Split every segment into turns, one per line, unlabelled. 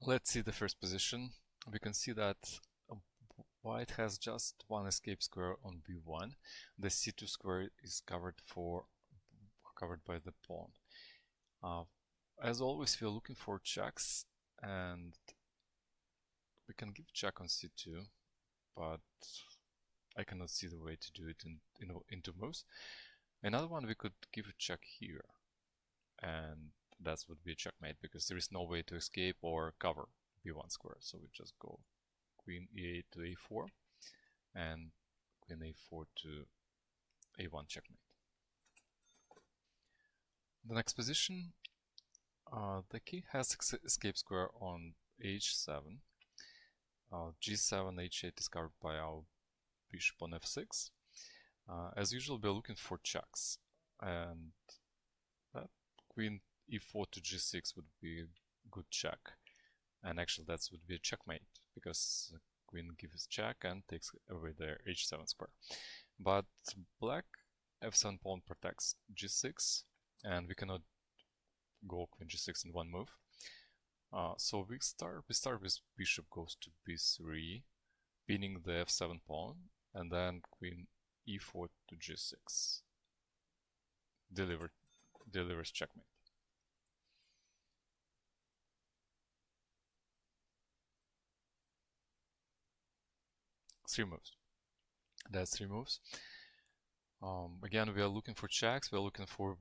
Let's see the first position. We can see that white has just one escape square on b1. The c2 square is covered by the pawn. As always, we are looking for checks, and we can give check on c2, but I cannot see the way to do it into moves. Another one, we could give a check here, and that would be a checkmate because there is no way to escape or cover b1 square. So we just go queen e8 to a4 and queen a4 to a1 checkmate. The next position, the king has escape square on h7. g7, h8 is covered by our bishop on f6. As usual, we're looking for checks, and that queen e4 to g6 would be a good check, and actually that would be a checkmate because queen gives check and takes away the h7 square. But black f7 pawn protects g6, and we cannot go queen g6 in one move. So we start with bishop goes to b3, pinning the f7 pawn, and then queen e4 to g6 delivers checkmate. Three moves. That's three moves. Again, we are looking for checks. We are looking for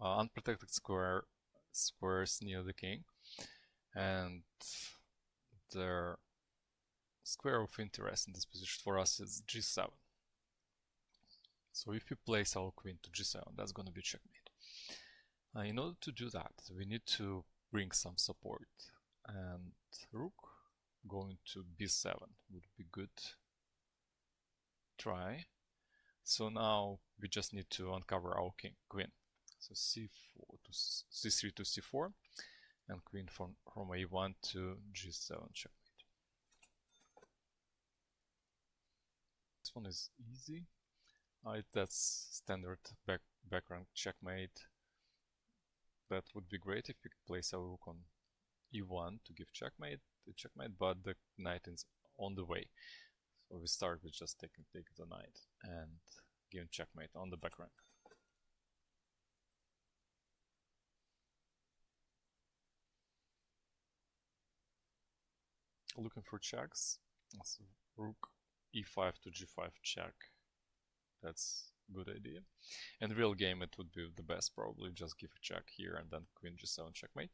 unprotected squares near the king, and the square of interest in this position for us is g7. So if we place our queen to g7, that's going to be checkmate. In order to do that, we need to bring some support, and rook going to b7 would be good try. So now we just need to uncover our queen. So c4 to c3 to c4, and queen from a1 to g7 checkmate. This one is easy. That's standard background checkmate. That would be great if we could place our rook on e1 to give checkmate, but the knight is on the way. So we start with just taking the knight and giving checkmate on the background. Looking for checks. So rook e5 to g5 check. That's a good idea. In real game it would be the best, probably just give a check here and then queen g7 checkmate.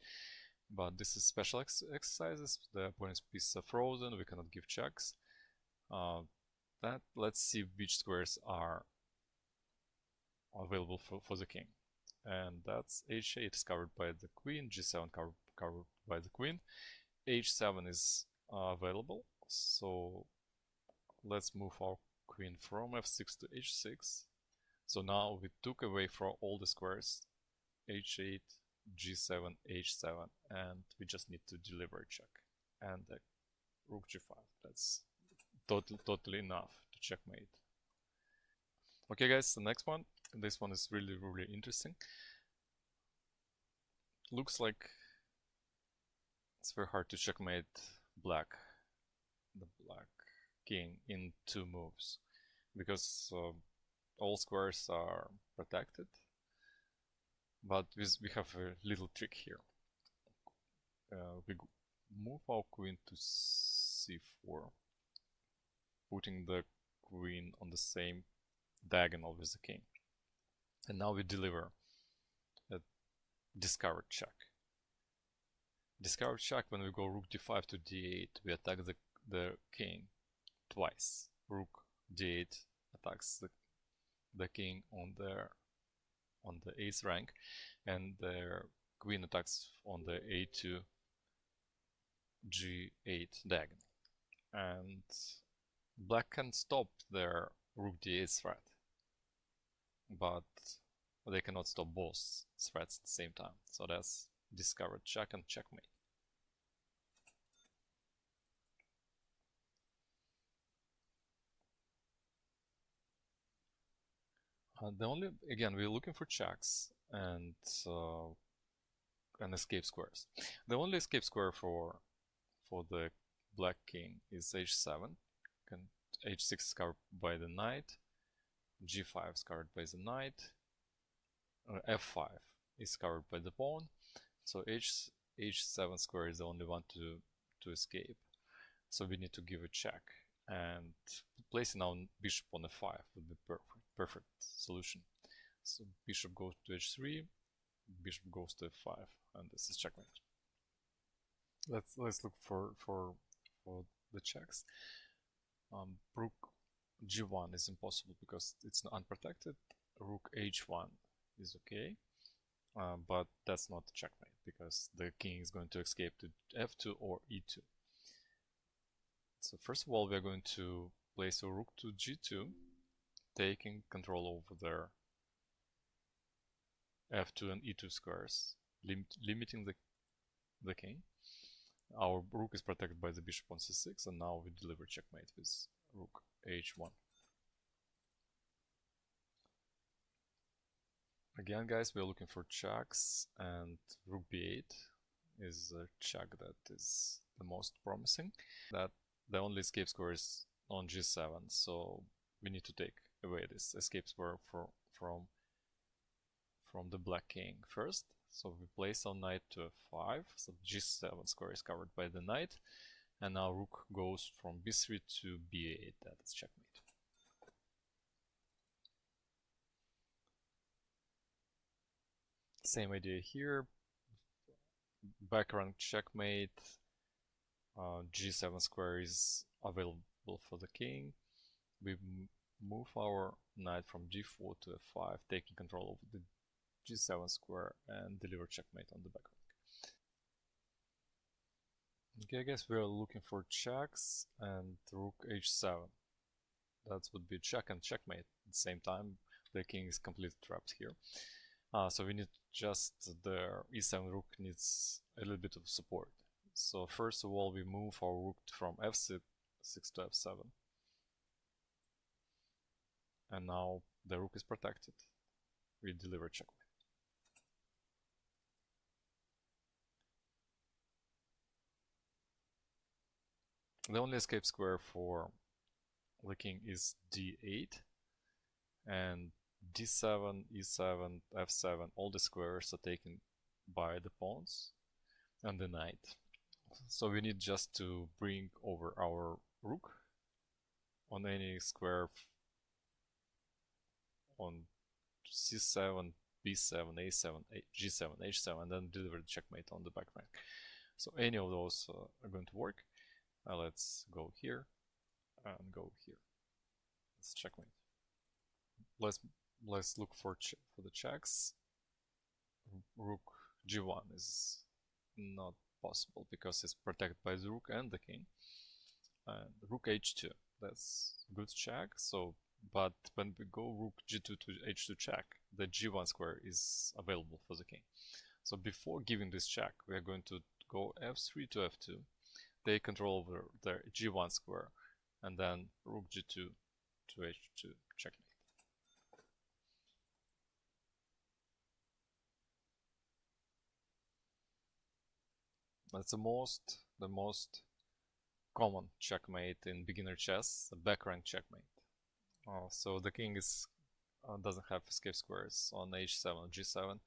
But this is special exercises. The opponent's pieces are frozen, we cannot give checks. Let's see which squares are available for the king. And that's h8 is covered by the queen, g7 covered by the queen, h7 is available. So let's move our queen from f6 to h6. So now we took away from all the squares h8, g7, h7, and we just need to deliver a check. And the rook g5. That's totally enough to checkmate. Okay, guys, the next one. This one is really interesting. Looks like it's very hard to checkmate the black king in two moves, because all squares are protected. But we have a little trick here. We move our queen to c4, putting the queen on the same diagonal with the king. And now we deliver a discovered check. Discovered check, when we go rook d5 to d8, we attack the king twice. Rook d8 attacks the king on the 8th rank, and the queen attacks on the a2 g8 diagonal. And black can stop their rook d8 threat, but they cannot stop both threats at the same time. So that's discovered check and checkmate. Again, we're looking for checks and escape squares. The only escape square for for the black king is h7, h6 is covered by the knight, g5 is covered by the knight, f5 is covered by the pawn, so h7 square is the only one to escape. So we need to give a check, and placing our bishop on f5 would be perfect solution. So bishop goes to h3, bishop goes to f5, and this is checkmate. Let's look for the checks. Rook g1 is impossible because it's unprotected. Rook h1 is okay, but that's not checkmate because the king is going to escape to f2 or e2. So first of all, we are going to place a rook to g2, taking control over their f2 and e2 squares, limiting the king. Our rook is protected by the bishop on c6, and now we deliver checkmate with rook h1. Again, guys, we are looking for checks, and rook b8 is a check that is the most promising. That the only escape square is on g7, so we need to take away this escape square from the black king first. So we place our knight to f5, so g7 square is covered by the knight, and now rook goes from b3 to b8, that is checkmate. Same idea here, back rank checkmate, g7 square is available for the king. We move our knight from g4 to f5, taking control of the g7 square and deliver checkmate on the back rank. Okay, I guess we are looking for checks, and rook h7. That would be check and checkmate at the same time. The king is completely trapped here. So we need just the e7 rook needs a little bit of support. So first of all, we move our rook from f6 to f7. And now the rook is protected. We deliver checkmate. The only escape square for the king is d8, and d7, e7, f7, all the squares are taken by the pawns and the knight. So we need just to bring over our rook on any square on c7, b7, a7, g7, h7, and then deliver the checkmate on the back rank. So any of those are going to work. Let's go here and go here. Let's checkmate. Let's look for the checks. Rook g1 is not possible because it's protected by the rook and the king. And rook h2, that's good check. So, but when we go rook g2 to h2 check, the g1 square is available for the king. So before giving this check, we are going to go f3 to f2, take control over the g1 square, and then rook g2 to h2 checkmate. That's the most common checkmate in beginner chess, the back rank checkmate. So the king is doesn't have escape squares on h7 or g7,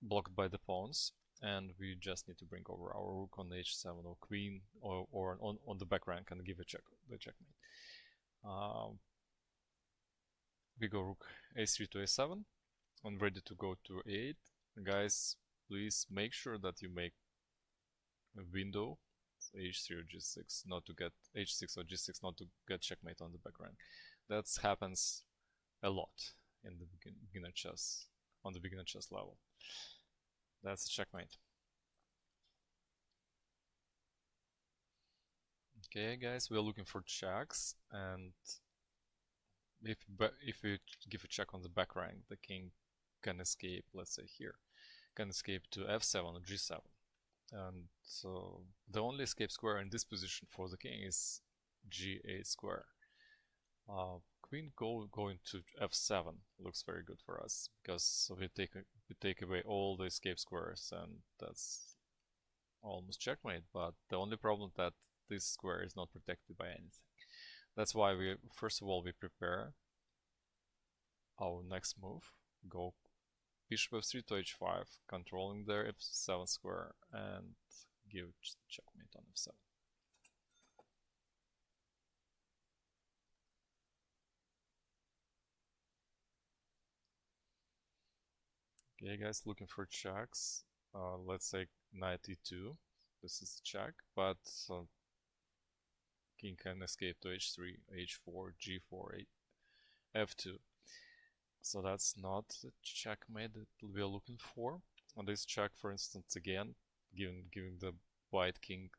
blocked by the pawns, and we just need to bring over our rook on h7 or queen or on the back rank and give the checkmate. We go rook a3 to a7. I'm ready to go to a8. Guys, please make sure that you make a window h3 or g6 not to get h6 or g6 not to get checkmate on the back rank. That happens a lot in the beginner chess, on the beginner chess level. That's a checkmate. Okay, guys, we are looking for checks, and if we give a check on the back rank, the king can escape, let's say here, can escape to f7 or g7. And so the only escape square in this position for the king is g8 square. Queen going to f7 looks very good for us because we take away all the escape squares, and that's almost checkmate, but the only problem that this square is not protected by anything. That's why we, first of all, we prepare our next move, go bishop f3 to h5, controlling their f7 square, and give checkmate on f7. Okay, guys, looking for checks. Let's say knight e2. This is check, but king can escape to h3, h4, g4, f2. So that's not the checkmate that we are looking for. On this check, for instance, again, giving the white king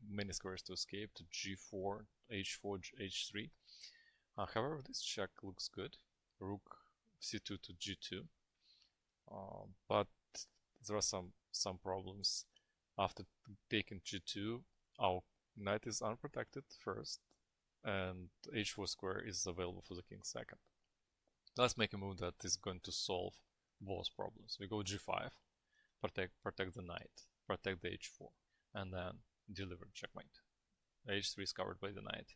many squares to escape to g4, h4, h3. However, this check looks good. Rook c2 to g2. But there are some problems. After taking g2, our knight is unprotected first, and h4 square is available for the king second. Let's make a move that is going to solve both problems. We go g5, protect the knight, protect the h4, and then deliver checkmate. h3 is covered by the knight.